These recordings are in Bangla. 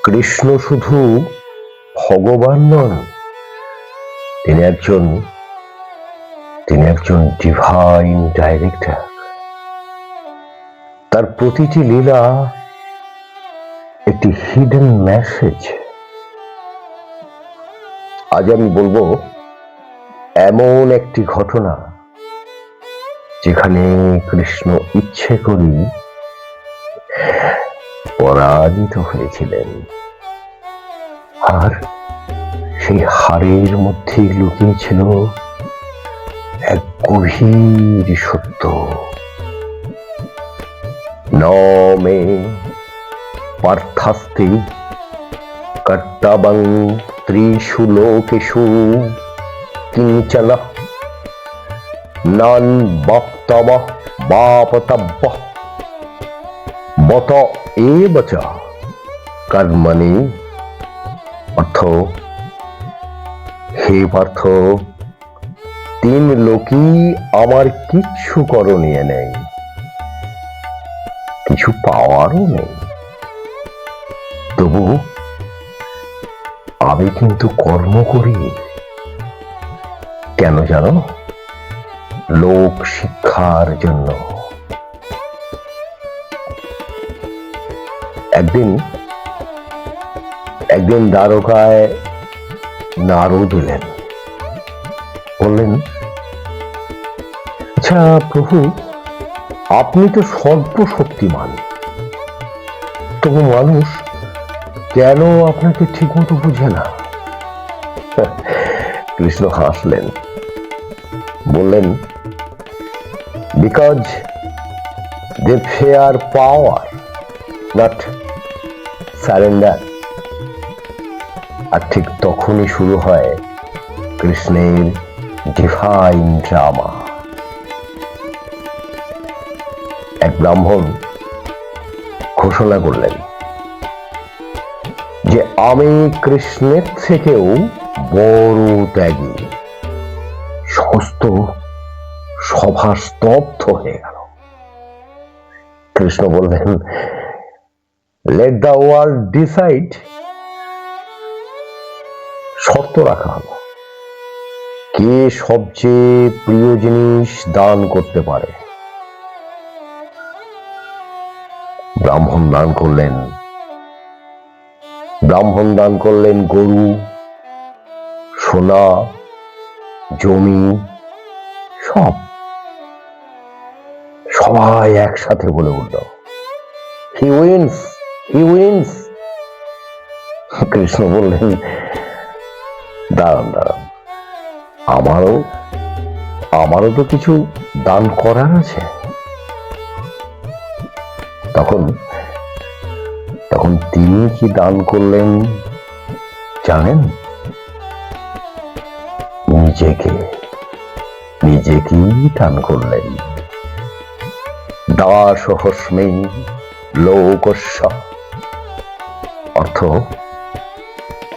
কৃষ্ণ শুধু ভগবান নন, তিনি একজন ডিভাইন ডাইরেক্টর। তার প্রতিটি লীলা একটি হিডেন মেসেজ। আজ আমি বলবো এমন একটি ঘটনা যেখানে কৃষ্ণ ইচ্ছে করি পরাজিত হয়েছিলেন, আর সেই হারের মধ্যে লুকিয়ে ছিল এক গভীর সত্য। ন মে পার্থাস্তে কর্তব্যং ত্রিষু লোকেষু কিঞ্চন নন বক্তব্য বাপতব্য বত এব চ কর্মণি। অর্থ, হে পার্থ, তিন লোকই আমার কিচ্ছু করণীয় নেই, কিছু পাওয়ারও নেই, তবু আমি কিন্তু কর্ম করি। কেন জানো? লোক শিক্ষার জন্য। একদিন দ্বারকায় নারদ এলেন, বললেন, আচ্ছা প্রভু, আপনি তো সর্বশক্তিমান, তবু মানুষ কেন আপনাকে ঠিক মতো বুঝে না? কৃষ্ণ হাসলেন, বললেন, because they fear power, not surrender. আর ঠিক তখনই শুরু হয় কৃষ্ণের ডিভাইন ড্রামা। এক ব্রাহ্মণ ঘোষণা করলেন যে আমি কৃষ্ণের থেকেও বড় ত্যাগী। সমস্ত সভা স্তব্ধ হয়ে গেল। কৃষ্ণ বললেন, লেট দ্য ওয়ার্ল্ড ডিসাইড। শর্ত রাখা হলো, কে সবচেয়ে প্রিয় জিনিস দান করতে পারে। ব্রাহ্মণ দান করলেন গরু, সোনা, জমি, সবাই একসাথে বলে উঠল, হি উইন্স, হি উইন্স। কৃষ্ণ বললেন, দাঁড়ান, আমারও তো কিছু দান করার আছে। তখন তিনি কি দান করলেন জানেন? নিজেকেই দান করলেন। দাসহস্মে লোকস্য, অর্থ,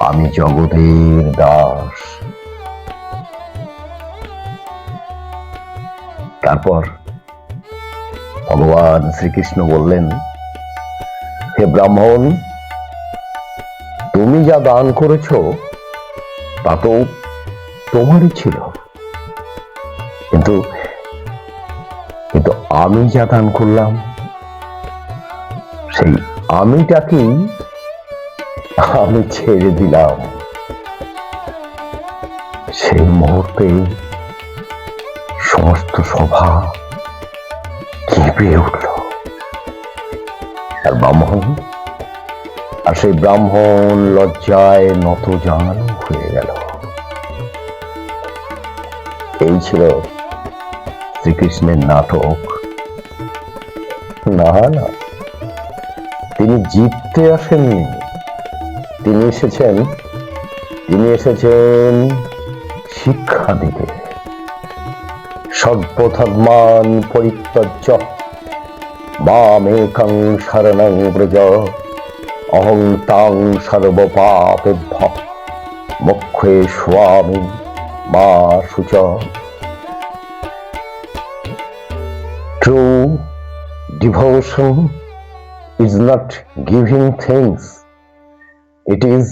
আমি জগতের দাস। তারপর ভগবান শ্রীকৃষ্ণ বললেন, হে ব্রাহ্মণ, তুমি যা দান করেছ তা তো তোমারই ছিল, কিন্তু আমি যা দান করলাম সেই আমিটাকেই আমি ছেড়ে দিলাম। সেই মুহূর্তে সমস্ত সভা কেঁপে উঠল। আর সেই ব্রাহ্মণ লজ্জায় নতজানু হয়ে গেল। এই ছিল শ্রীকৃষ্ণের নাটক। না, তিনি জিততে আসেননি, তিনি এসেছেন শিক্ষা দিতে। সর্বধর্মান পরিত্যজ্য মামেকং শরণং ব্রজ, অহং তাং সর্বপাপেভ্যঃ মোক্ষয়িষ্যামি মা শুচঃ। True devotion is not giving things, It is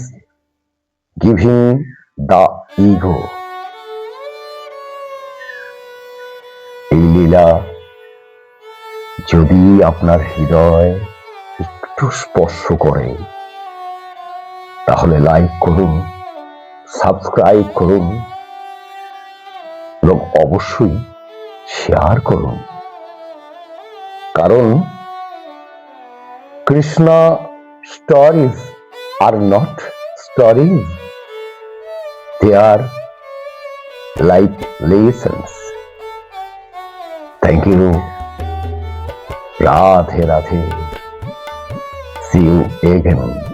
giving the ego. এই লীলা যদি আপনার হৃদয় একটু স্পর্শ করে, তাহলে লাইক করুন, সাবস্ক্রাইব করুন এবং অবশ্যই শেয়ার করুন। কারণ Krishna stories are not stories, they are life lessons. Thank you. Radhe Radhe. See you again.